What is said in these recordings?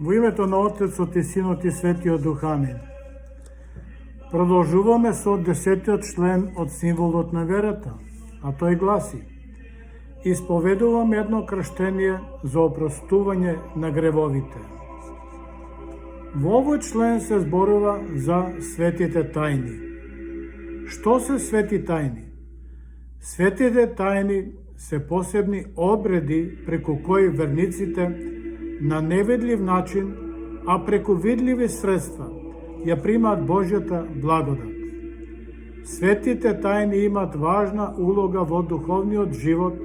Во името на Отецот и Синот и Светиот Дух, амин. Продолжуваме со 10-тиот член од символот на верата, а тој гласи: исповедувам едно крштение за опростување на гревовите. Во овој член се зборува за светите тајни. Што се свети тајни? Светите тајни се посебни обреди преку кои верниците на невидлив начин, а преку видливи средства ја примаат Божјата благодат. Светите тајни имаат важна улога во духовниот живот,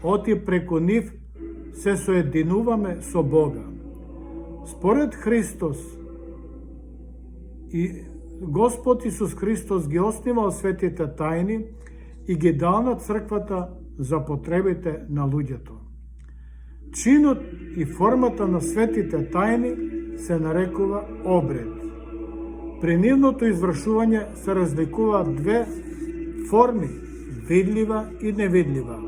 оти преку нив се соединуваме со Бога. Според Христос и Господ Исус Христос ги основал светите тајни и ги дал на црквата за потребите на луѓето. Чинот и формата на светите тајни се нарекува обред. При нивното извршување се разликуваат две форми – видлива и невидлива.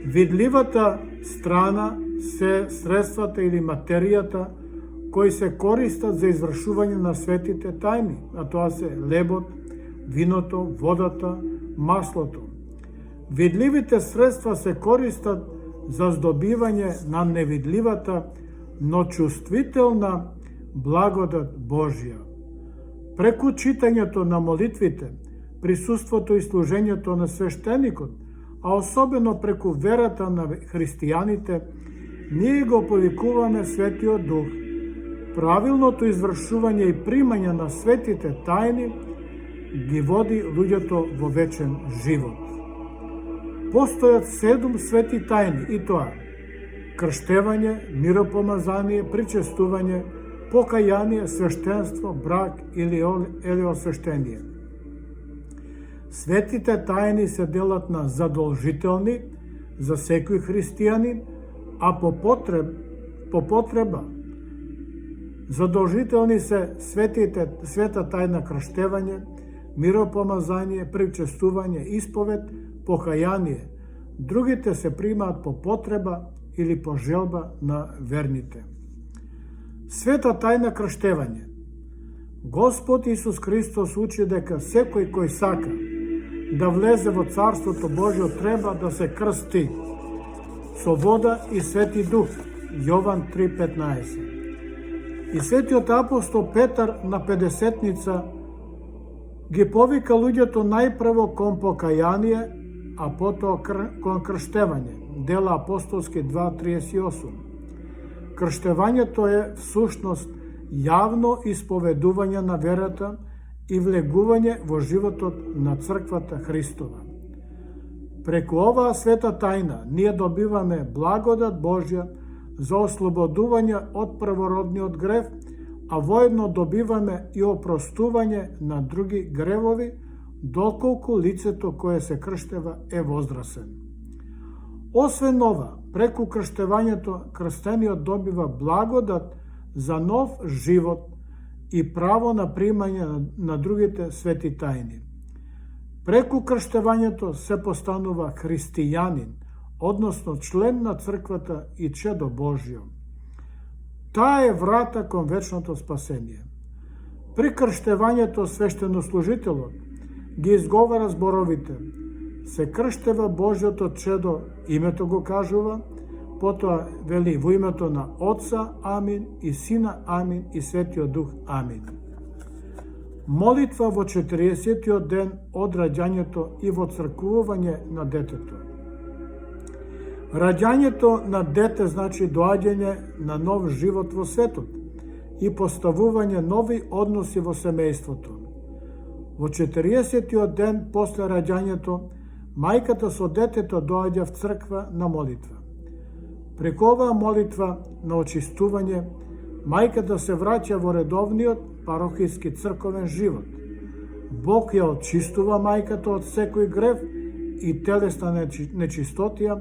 Видливата страна се средствата или материјата кои се користат за извршување на светите тајни, а тоа се лебот, виното, водата, маслото. Видливите средства се користат за здобивање на невидливата, но чувствителна благодат Божја. Преку читањето на молитвите, присуството и служењето на свештеникот, а особено преку верата на христијаните, ние го повикуваме Светиот Дух. Правилното извршување и примање на светите тајни ги води луѓето во вечен живот. Постојат 7 свети тајни, и тоа: крштевање, миропомазание, причестување, покаяние, свештенство, брак или освештение. Светите тајни се делат на задолжителни за секој христијанин, а по потреба задолжителни се света тајна крштевање, миропомазание, причестување, исповед, покаяние. Другите се примаат по потреба или по желба на верните. Света тајна крштевање. Господ Исус Христос учи дека секој кој сака да влезе во Царството Божјо треба да се крсти со вода и Свети Дух. Јован 3:15. И светиот апостол Петар на Педесетница ги повика луѓето најпрво кон покаяние, а потоа кон крштевање. Дела апостолски 2:38. Крштевањето е всушност јавно исповедување на верата и влегување во животот на црквата Христова. Преку оваа света тајна ние добиваме благодат Божја за ослободување од првородниот грев, а воедно добиваме и опростување на други гревови, доколку лицето кое се крштева е возрасен. Освен ова, преку крштевањето, крстениот добива благодат за нов живот и право на примање на другите свети тајни. Преку крштевањето се постанува христијанин, односно член на црквата и чедо Божјо. Таа е врата кон вечното спасение. При крштевањето свештенослужителот ги изговара зборовите: се крштева Божјото чедо, името го кажува, потоа вели во името на Отца, амин, и Сина, амин, и Светиот Дух, амин. Молитва во 40-тиот ден од раѓањето и воцрквување на детето. Раѓањето на дете значи доаѓање на нов живот во светот и поставување нови односи во семејството. Во 40-тиот ден после раѓањето, мајката со детето доаѓа в црква на молитва. Преку оваа молитва на очистување, мајката се враќа во редовниот парохиски црковен живот. Бог ја очистува мајката од секој грев и телесна нечистотија,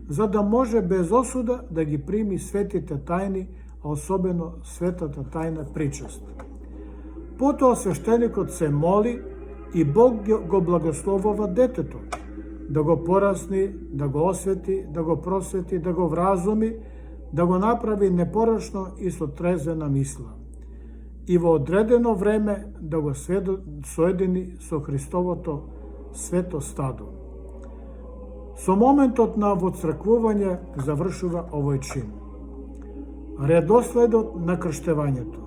за да може без осуда да ги прими светите тајни, а особено светата тајна причест. Потоа свештеникот се моли и Бог го благословува детето, да го порасни, да го освети, да го просвети, да го вразуми, да го направи непорочно и со трезена мисла, и во одредено време да го соедини со Христовото свето стадо. Со моментот на воцрквување завршува овој чин. Редоследот на крштевањето.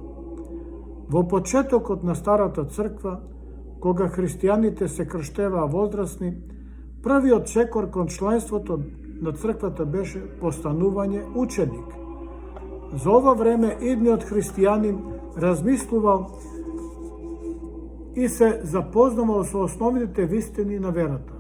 Во почетокот на Старата црква, кога христијаните се крштеваа возрастни, првиот чекор кон членството на црквата беше постанување ученик. За ова време идниот христијанин размислувал и се запознавал со основните вистини на верата.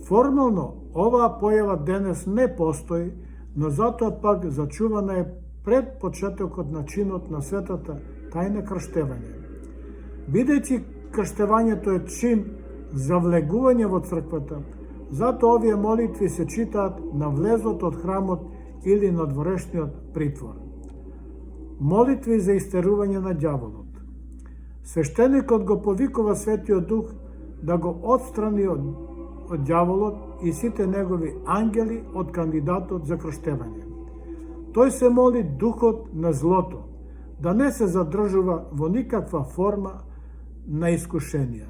Формално, оваа појава денес не постои, но затоа пак зачувана е пред почетокот на чинот на светата тајна крштевање. Бидејќи крштевањето е чин за влегување во црквата, затоа овие молитви се читаат на влезот од храмот или на дворешниот притвор. Молитви за истерување на ѓаволот. Свештеникот го повикува Светиот Дух да го отстрани од ѓаволот и сите негови ангели од кандидатот за крштевање. Тој се моли духот на злото да не се задржува во никаква форма на искушенија.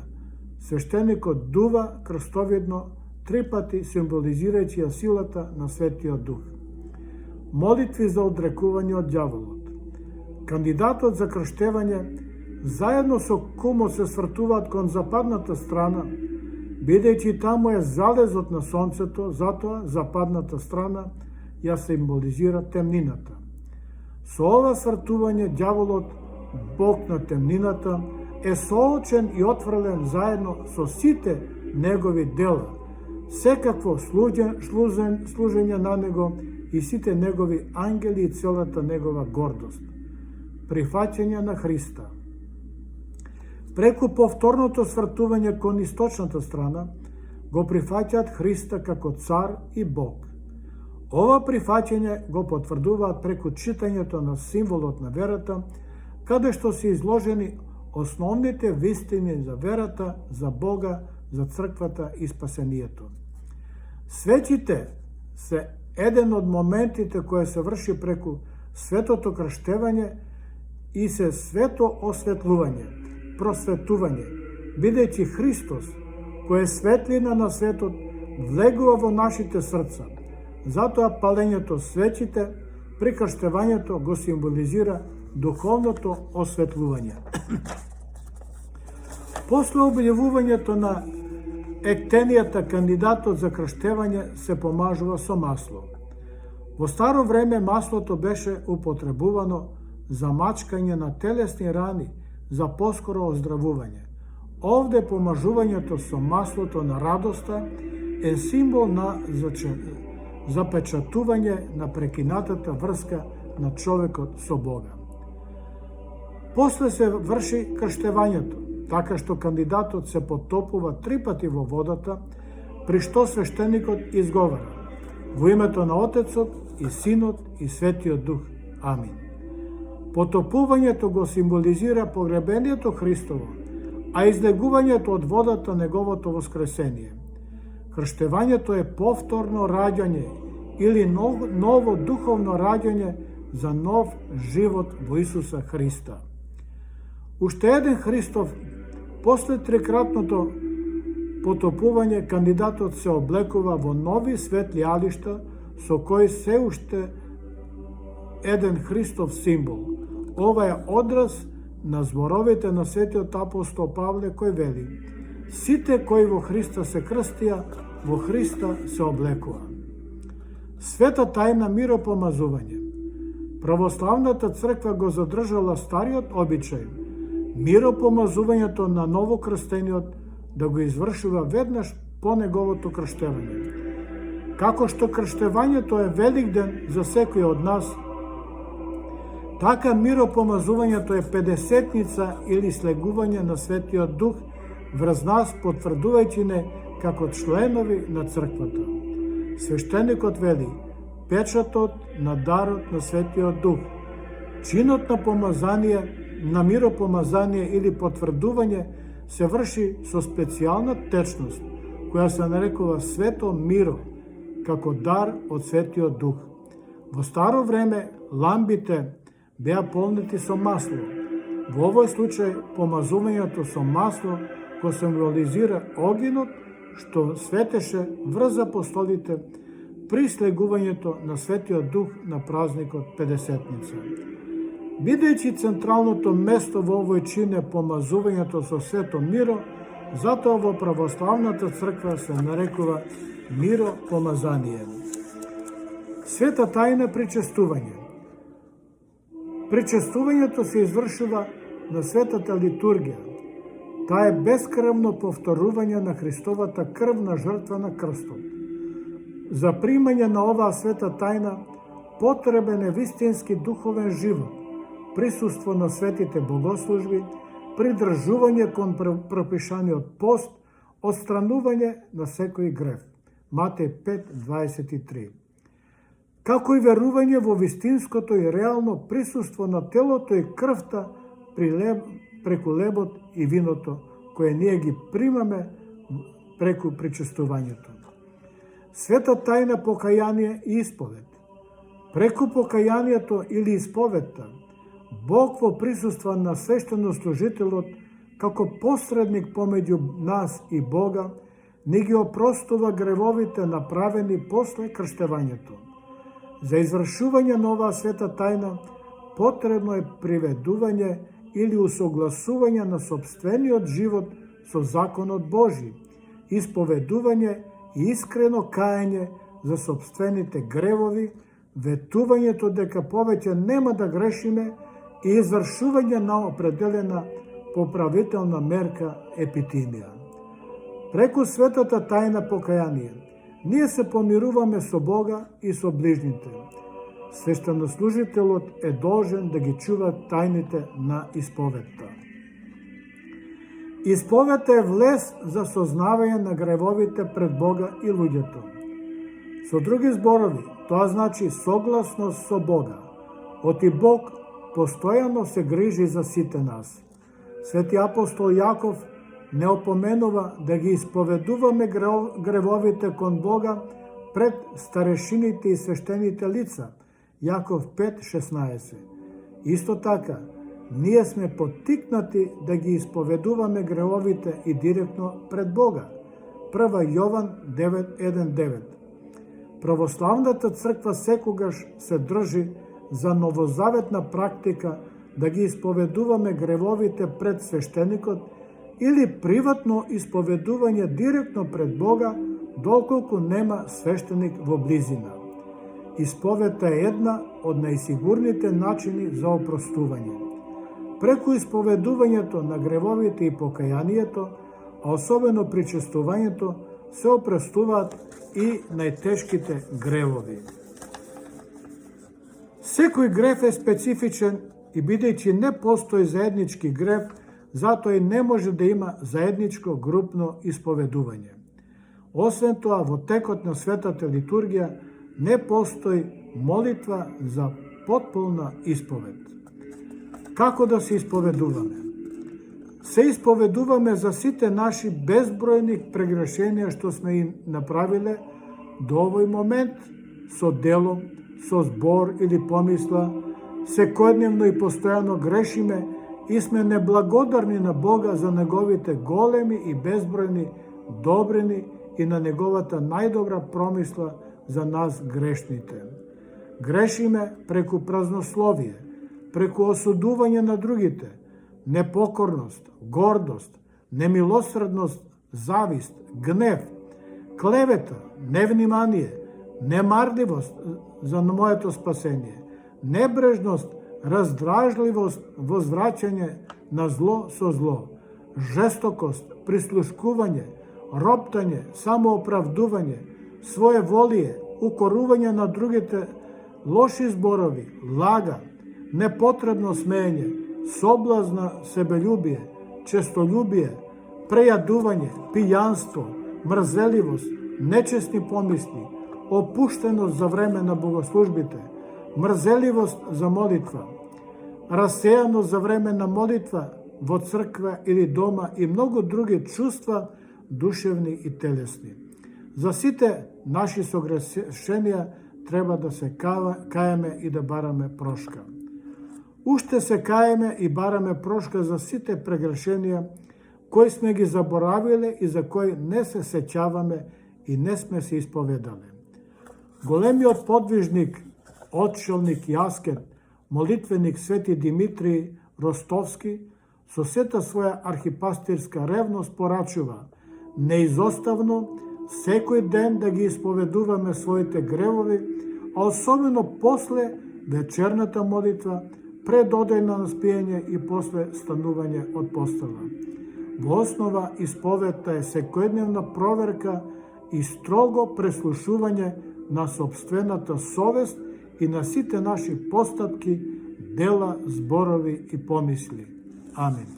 Свештеникот дува крстовидно 3 пати, символизирајќи ја силата на Светиот Дух. Молитви за одрекување од ѓаволот. Кандидатот за крштевање заедно со кумот се свртуваат кон западната страна, бидејќи таму е залезот на сонцето, затоа западната страна ја символизира темнината. Со ова свртување ѓаволот, бог на темнината, е соочен и отфрлен заедно со сите негови дела, секакво служење на него и сите негови ангели и целата негова гордост. Прифаќање на Христа. Преку повторното свртување кон источната страна, го прифаќаат Христа како цар и Бог. Ова прифаќање го потврдуваат преку читањето на символот на верата, каде што се изложени основните вистини за верата, за Бога, за црквата и спасението. Светите се еден од моментите кои се врши преку светото крштевање и се свето осветлување, просветување, бидејќи Христос, кој е светлина на светот, влегува во нашите срца. Затоа палењето свечите при крштевањето го символизира духовното осветлување. После објавувањето на ектенијата, кандидатот за крштевање се помажува со масло. Во старо време маслото беше употребувано за мачкање на телесни рани, за поскоро оздравување. Овде помажувањето со маслото на радоста е символ на запечатување на прекинатата врска на човекот со Бога. После се врши крштевањето, така што кандидатот се потопува 3 пати во водата, при што свештеникот изговара: во името на Отецот и Синот и Светиот Дух. Амин. Потопувањето го символизира погребението Христово, а излегувањето од водата неговото воскресение. Крштевањето е повторно раѓање или ново духовно раѓање за нов живот во Исуса Христа. Уште еден Христов, после трикратното потопување, кандидатот се облекува во нови светли алишта, со кои се уште еден Христов символ. Ова е одраз на зборовите на светиот апостол Павле, кој вели: сите кои во Христа се крстија, во Христа се облекува. Света тајна миропомазување. Православната црква го задржала стариот обичај, миропомазувањето на новокрстениот да го извршува веднаш по неговото крштевање. Како што крштевањето е велик ден за секој од нас, така миропомазувањето е педесетница или слегување на Светиот Дух врз нас, потврдувајќи не како членови на црквата. Свештеникот вели: печатот на дарот на Светиот Дух. Чинот на помазание, на миропомазание или потврдување се врши со специјална течност, која се нарекува свето миро, како дар од Светиот Дух. Во старо време ламбите беа полнети со масло. Во овој случај помазувањето со масло го символизира огинот што светеше врз апостолите при слегувањето на Светиот Дух на празникот Педесетница. Бидејќи централното место во овој чин е помазувањето со свето миро, затоа во православната црква се нарекува миропомазание. Света тајна причестување. Причестувањето се извршува на светата литургија. Таа е бескрвно повторување на Христовата крвна жртва на крстот. За примање на оваа света тајна потребен е вистински духовен живот, присуство на светите богослужби, придржување кон пропишаниот пост, отстранување на секој грев. Матеј 5:23. Како и верување во вистинското и реално присуство на телото и крвта преку лебот и виното, кое ние ги примаме преку причестувањето. Света тајна покаяние и исповед. Преку покајанието или исповедта, Бог во присуство на свештенослужителот, како посредник помеѓу нас и Бога, ни ги опростува гревовите направени после крштевањето. За извршување на оваа света тајна потребно е приведување или усогласување на сопствениот живот со законот Божи, исповедување и искрено каење за сопствените гревови, ветувањето дека повеќе нема да грешиме и извршување на определена поправителна мерка епитимија. Преку светата тајна покаяние, ние се помируваме со Бога и со ближните. Свештенослужителот е должен да ги чува тајните на исповедта. Исповедта е влез за сознавање на гревовите пред Бога и луѓето. Со други зборови, тоа значи согласност со Бога. Оти Бог постојано се грижи за сите нас. Свети апостол Јаков не опоменува да ги исповедуваме гревовите кон Бога пред старешините и свештените лица. Јаков 5:16. Исто така, ние сме поттикнати да ги исповедуваме гревовите и директно пред Бога. 1 Јован 9:1-9. Православната црква секогаш се држи за новозаветна практика да ги исповедуваме гревовите пред свештеникот или приватно исповедување директно пред Бога, доколку нема свештеник во близина. Исповедта е една од најсигурните начини за опростување. Преку исповедувањето на гревовите и покајанието, а особено причестувањето, се опростуваат и најтешките гревови. Секој грев е специфичен и бидејќи не постои заеднички грев, затоа и не може да има заедничко групно исповедување. Освен тоа, во текот на светата литургија не постои молитва за потполна исповед. Како да се исповедуваме? Се исповедуваме за сите наши безбројни прегрешенија што сме им направиле до овој момент, со делом, со збор или помисла, секојдневно и постојано грешиме и сме неблагодарни на Бога за неговите големи и безбројни добрини и на неговата најдобра промисла за нас грешните. Грешиме преку празнословие, преку осудување на другите, непокорност, гордост, немилосредност, завист, гнев, клевета, невнимание, немарливост за моето спасение, небрежност, раздражливост, возвраќање на зло со зло, жестокост, прислушкување, роптање, самооправдување, своеволие, укорување на другите, лоши зборови, лага, непотребно смеење, соблазна себелюбие, честолюбие, прејадување, пијанство, мрзеливост, нечестни помисли, опуштеност за време на богослужбите, мрзеливост за молитва, расејаност за време на молитва во црква или дома и многу други чувства, душевни и телесни. За сите наши согрешенија треба да се каеме и да бараме прошка. Уште се каеме и бараме прошка за сите прегрешенија кои сме ги заборавиле и за кои не се сеќаваме и не сме се исповедале. Големиот подвижник, отшелник и аскет, молитвеник Свети Димитрий Ростовски, со сета своја архипастирска ревност порачува неизоставно секој ден да ги исповедуваме своите гревови, а особено после вечерната молитва, пред одење на спиење и после станување од постела. Во основа исповедта е секојдневна проверка и строго преслушување на сопствената совест и на сите наши постапки, дела, зборови и помисли. Амин.